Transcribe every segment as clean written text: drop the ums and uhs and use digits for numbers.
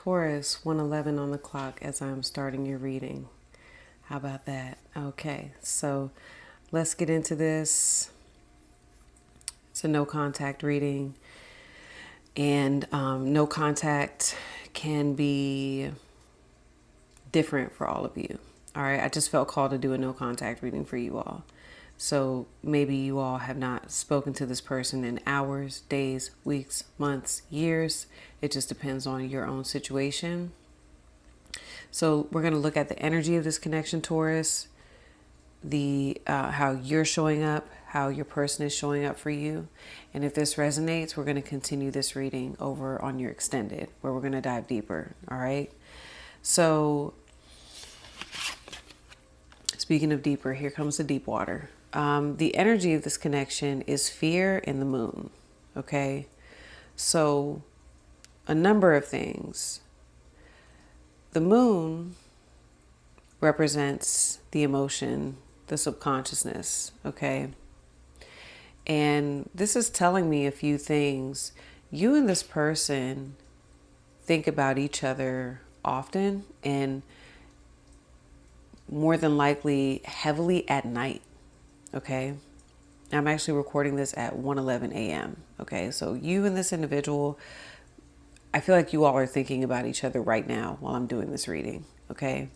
Taurus, 1:11 on the clock as I'm starting your reading. How about that? Okay, so let's get into this. It's a no contact reading, and no contact can be different for all of you. All right, I just felt called to do a no contact reading for you all. So maybe you all have not spoken to this person in hours, days, weeks, months, years. It just depends on your own situation. So we're going to look at the energy of this connection, Taurus, the how you're showing up, how your person is showing up for you. And if this resonates, we're going to continue this reading over on your extended, where we're going to dive deeper. All right. So speaking of deeper, here comes the deep water. The energy of this connection is fear in the moon. Okay. So a number of things. The moon represents the emotion, the subconsciousness, okay? And this is telling me a few things. You and this person think about each other often and more than likely heavily at night, okay? I'm actually recording this at 1:11 a.m., okay? So you and this individual, I feel like you all are thinking about each other right now while I'm doing this reading, okay?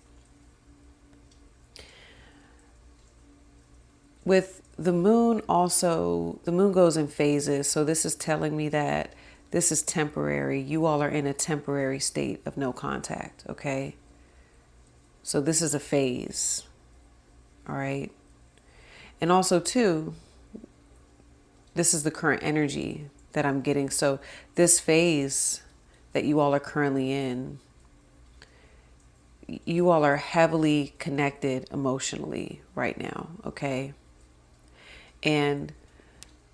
With the moon also, the moon goes in phases. So this is telling me that this is temporary. You all are in a temporary state of no contact, okay? So this is a phase, all right? And also too, this is the current energy that I'm getting. So this phase that you all are currently in, you all are heavily connected emotionally right now, okay? And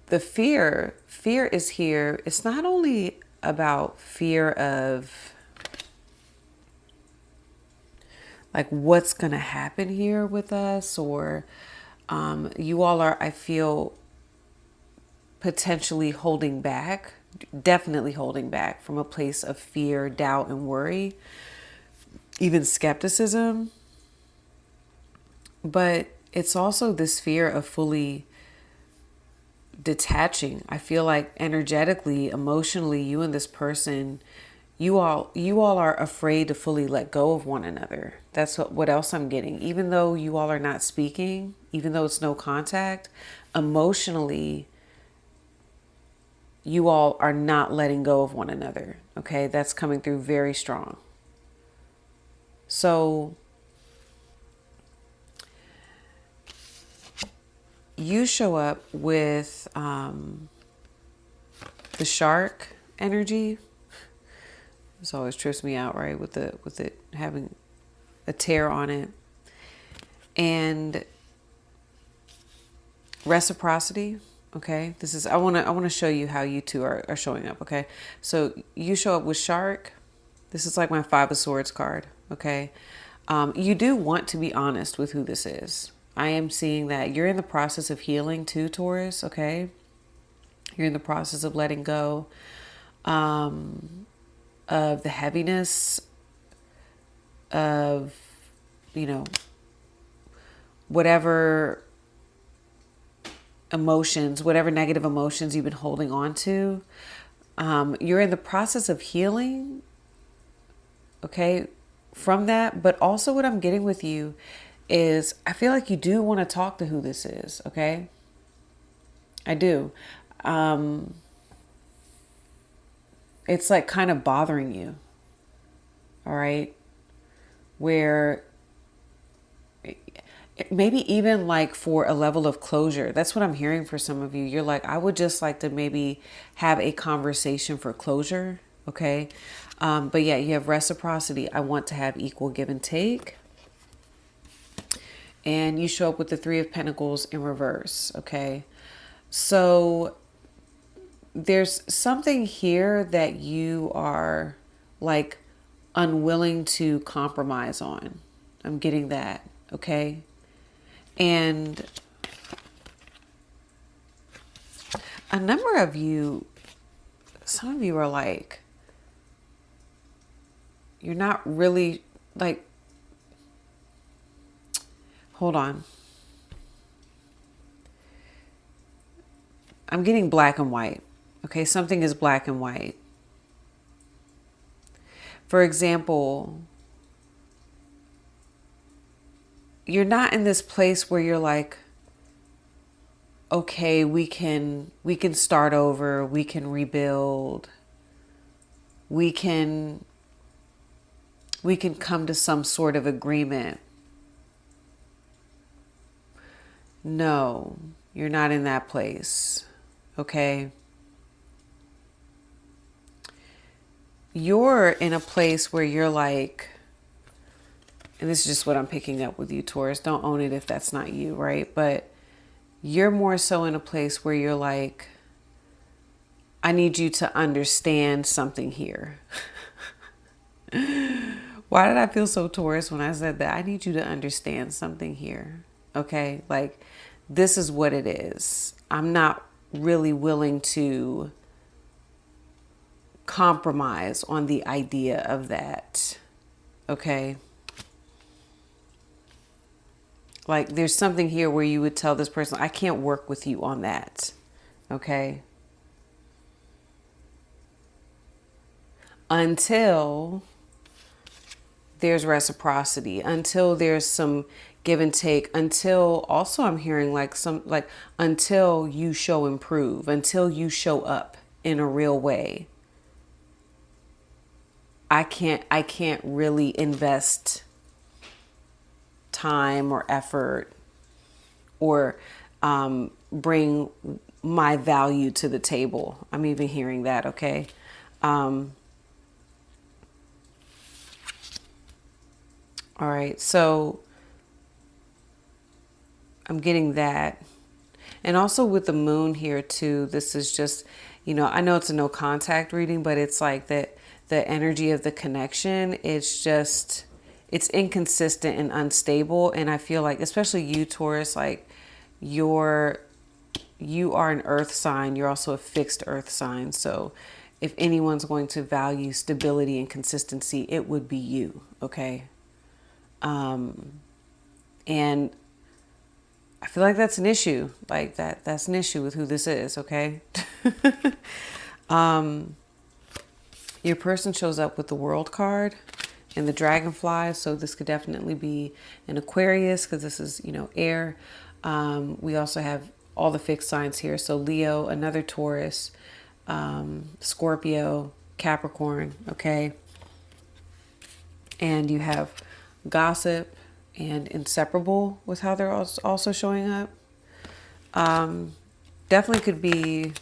the fear is here. It's not only about fear of like what's going to happen here with us, or you all are, I feel, potentially holding back, definitely holding back from a place of fear, doubt, and worry, even skepticism. But it's also this fear of fully detaching. I feel like energetically, emotionally, you and this person, you all are afraid to fully let go of one another. That's what else I'm getting. Even though you all are not speaking, even though it's no contact, emotionally, you all are not letting go of one another. Okay, that's coming through very strong. So you show up with the shark energy. This always trips me out, right? With it having a tear on it. And reciprocity. Okay. This is, I want to show you how you two are showing up. Okay. So you show up with shark. This is like my 5 of Swords card. Okay. You do want to be honest with who this is. I am seeing that you're in the process of healing too, Taurus. Okay. You're in the process of letting go of the heaviness of, whatever emotions, whatever negative emotions you've been holding on to. You're in the process of healing, okay, from that. But also what I'm getting with you is I feel like you do want to talk to who this is, okay? I do. It's like kind of bothering you, all right? Where maybe even like for a level of closure. That's what I'm hearing for some of you. You're like, I would just like to maybe have a conversation for closure, okay? But yeah, you have reciprocity. I want to have equal give and take. And you show up with the 3 of Pentacles in reverse, okay? So there's something here that you are like unwilling to compromise on. I'm getting that, okay? And a number of you, some of you are like, you're not really like, hold on. I'm getting black and white. Okay, something is black and white. For example, you're not in this place where you're like, okay, we can start over, we can rebuild. We can come to some sort of agreement. No, you're not in that place. Okay? You're in a place where you're like, and this is just what I'm picking up with you, Taurus. Don't own it if that's not you, right? But you're more so in a place where you're like, I need you to understand something here. Why did I feel so Taurus when I said that? I need you to understand something here. Okay? Like, this is what it is. I'm not really willing to compromise on the idea of that. Okay? Like, there's something here where you would tell this person, I can't work with you on that. Okay? Until there's reciprocity, until there's some give and take, until also I'm hearing like until you show improve, until you show up in a real way. I can't really invest time or effort or bring my value to the table. I'm even hearing that, okay? All right, so I'm getting that. And also with the moon here too, this is just, I know it's a no contact reading, but it's like that the energy of the connection, it's inconsistent and unstable. And I feel like, especially you, Taurus, like you are an earth sign. You're also a fixed earth sign. So if anyone's going to value stability and consistency, it would be you. Okay. And I feel like that's an issue. Like that's an issue with who this is. Okay. Your person shows up with the World card and the Dragonfly. So this could definitely be an Aquarius because this is, air. We also have all the fixed signs here. So Leo, another Taurus, Scorpio, Capricorn. Okay. And you have Gossip and Inseparable with how they're also showing up. Definitely could be,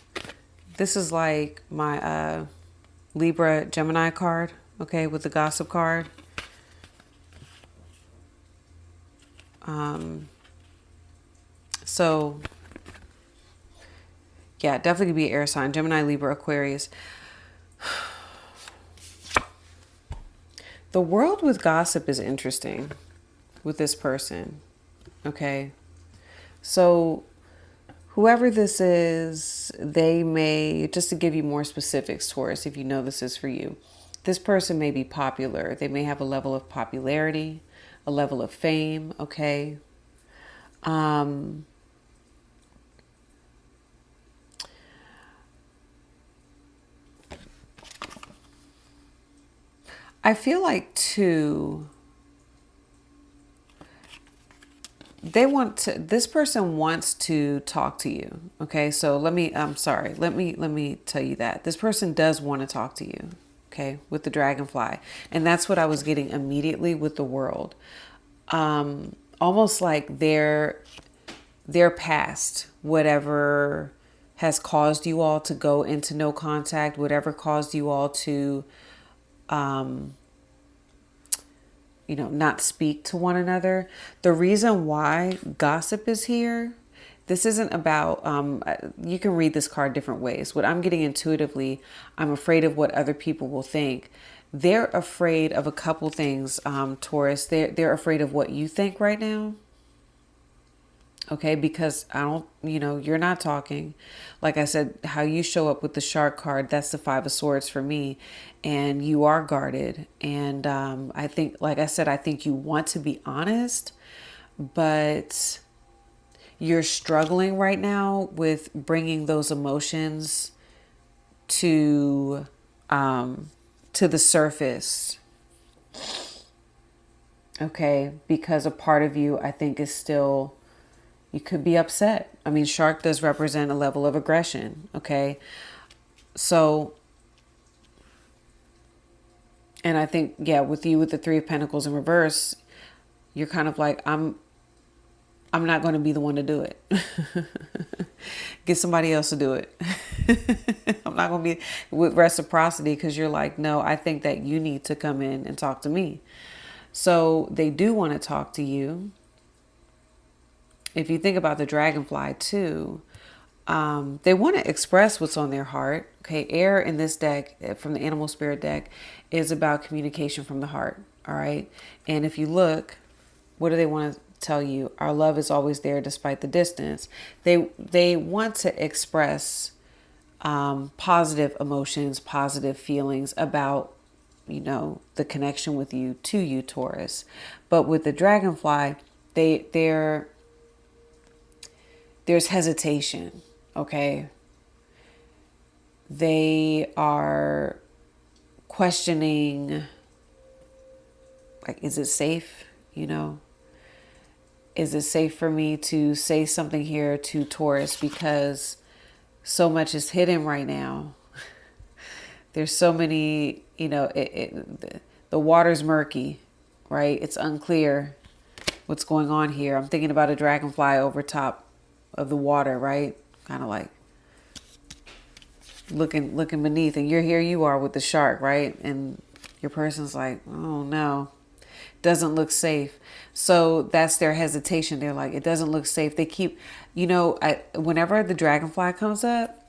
this is like my Libra Gemini card, okay, with the Gossip card. So yeah, definitely could be air sign, Gemini, Libra, Aquarius. The world with Gossip is interesting with this person. Okay. So whoever this is, they may, just to give you more specifics, Taurus, if you know this is for you, this person may be popular. They may have a level of popularity, a level of fame. Okay. I feel like too, this person wants to talk to you. Okay. So let me tell you that this person does want to talk to you. Okay. With the Dragonfly. And that's what I was getting immediately with the World. Almost like they're past whatever has caused you all to go into no contact, whatever caused you all to, not speak to one another. The reason why Gossip is here, this isn't about, you can read this card different ways. What I'm getting intuitively, I'm afraid of what other people will think. They're afraid of a couple things, Taurus. They're afraid of what you think right now. Okay, because I don't, you're not talking. Like I said, how you show up with the shark card, that's the Five of Swords for me. And you are guarded. And I think, like I said, I think you want to be honest, but you're struggling right now with bringing those emotions to the surface. Okay, because a part of you, I think, is still, you could be upset. I mean, shark does represent a level of aggression. Okay. So, and I think, yeah, with you with the Three of Pentacles in reverse, you're kind of like, I'm not going to be the one to do it. Get somebody else to do it. I'm not going to be with reciprocity, because you're like, no, I think that you need to come in and talk to me. So they do want to talk to you. If you think about the dragonfly too, they want to express what's on their heart. Okay, air in this deck from the animal spirit deck is about communication from the heart. All right. And if you look, what do they want to tell you? Our love is always there despite the distance. They want to express positive emotions, positive feelings about, the connection with you, to you, Taurus. But with the dragonfly, there's hesitation. Okay. They are questioning, like, is it safe? Is it safe for me to say something here to Taurus, because so much is hidden right now. There's so many, the water's murky, right? It's unclear what's going on here. I'm thinking about a dragonfly over top of the water, right? Kind of like looking beneath, and here you are with the shark, right? And your person's like, oh no, doesn't look safe. So that's their hesitation. They're like, it doesn't look safe. They keep, whenever the dragonfly comes up,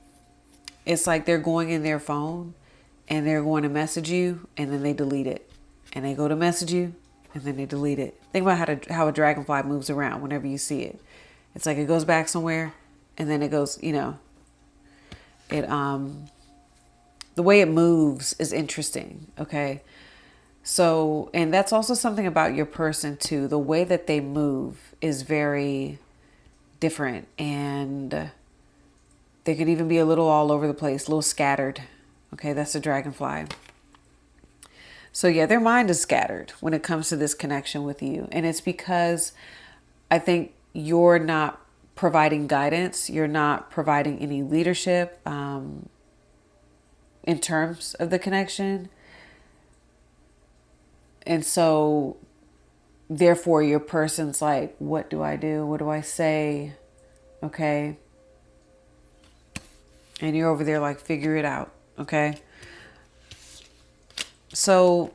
it's like they're going in their phone and they're going to message you, and then they delete it, and they go to message you, and then they delete it. Think about how a dragonfly moves around whenever you see it. It's like it goes back somewhere, and then it goes, it the way it moves is interesting. Okay. So, and that's also something about your person too. The way that they move is very different, and they could even be a little all over the place, a little scattered. Okay, that's a dragonfly. So yeah, their mind is scattered when it comes to this connection with you. And it's because I think you're not providing guidance. You're not providing any leadership in terms of the connection. And so therefore your person's like, what do I do? What do I say? Okay. And you're over there like, figure it out. Okay. So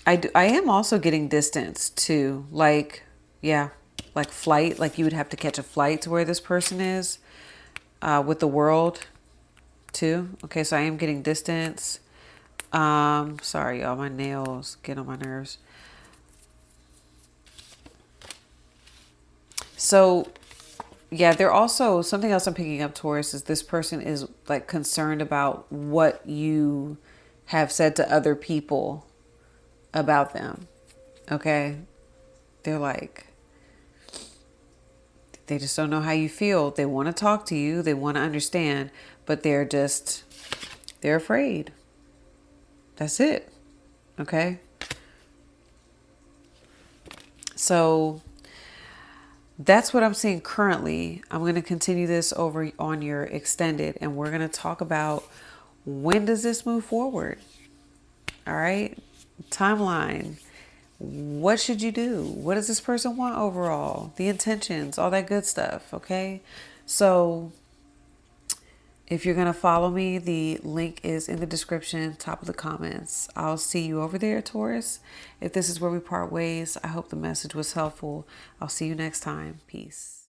I am also getting distance too. Like, yeah, like flight, like you would have to catch a flight to where this person is with the world too. Okay. So I am getting distance. Sorry, y'all, my nails get on my nerves. So yeah, they're also, something else I'm picking up, Taurus, is this person is like concerned about what you have said to other people about them. Okay. They're like, they just don't know how you feel. They want to talk to you. They want to understand, but they're afraid. That's it. Okay. So that's what I'm seeing currently. I'm going to continue this over on your extended, and we're going to talk about, when does this move forward? All right. Timeline. What should you do? What does this person want overall? The intentions, all that good stuff. Okay. So if you're going to follow me, the link is in the description, top of the comments. I'll see you over there, Taurus. If this is where we part ways, I hope the message was helpful. I'll see you next time. Peace.